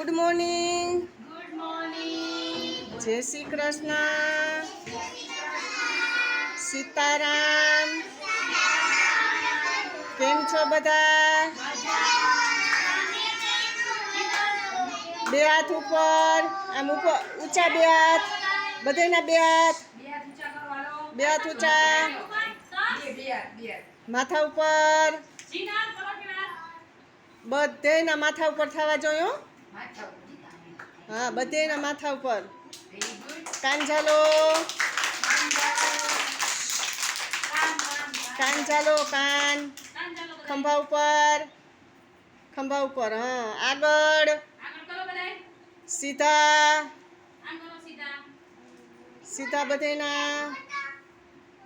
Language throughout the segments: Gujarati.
Good morning. Good morning. જય શ્રી કૃષ્ણ. સીતારામ. કેમ છો બધા? બે હાથ ઉપર, આમ ઉપર ઊંચા બે હાથ, બધાના બે હાથ, બે હાથ ઊંચા, માથા ઉપર, બધેના માથા ઉપર થવા જોઈએ. હા, બધેના માથા ઉપર. કાન ઝાલો, કાન ઝાલો, કાન ખંભા ઉપર, ખંભા ઉપર. હા, આગળ સીધા, સીધા બધેના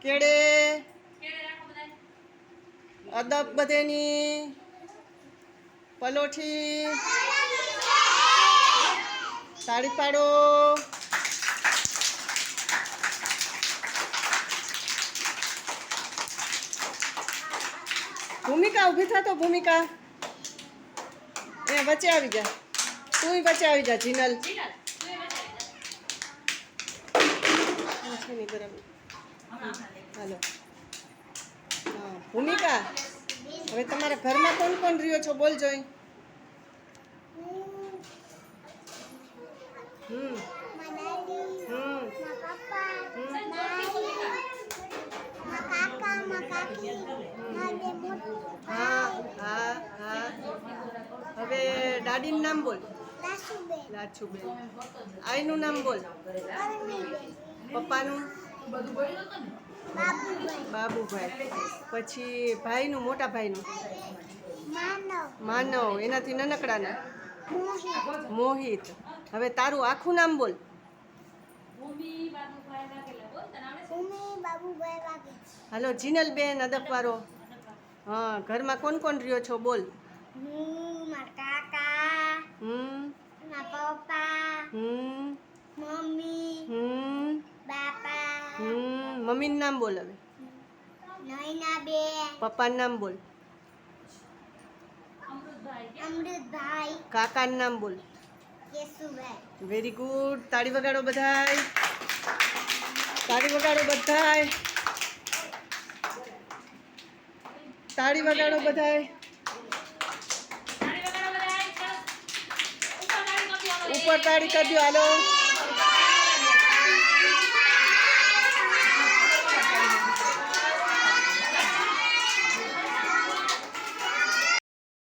કેડે, અદબ બધેની પલોઠી, તાળી પાડો. ભૂમિકા ઊભી થતો, ભૂમિકા એ વચ્ચે આવી જા, તું વચ્ચે આવી જા. જીનલ હાલો. હા, ભૂમિકા, હવે તમારા ઘરમાં કોણ કોણ રહ્યો છો બોલ જોઈ. હા હા હા. હવે દાદીનું નામ બોલ. લાચુબેન. આઈનું નામ બોલ. પપ્પાનું બાબુભાઈ. પછી ભાઈનું, મોટા ભાઈનું માનવ. એનાથી નાનકડાના મોહિત. હવે તારું આખું નામ બોલ. હાલો જીનલ બેન અદકવારો. હા, ઘરમાં કોણ કોણ રહ્યો છો બોલ. મમ્મીનું નામ બોલ. હવે પપ્પાનું નામ બોલ. કાકાનું નામ બોલ. Very good. તાળી વગાડો બધાય, તાળી વગાડો બધાય, તાળી વગાડો બધાય. ઉપર તાળી કરી દો. હાલો.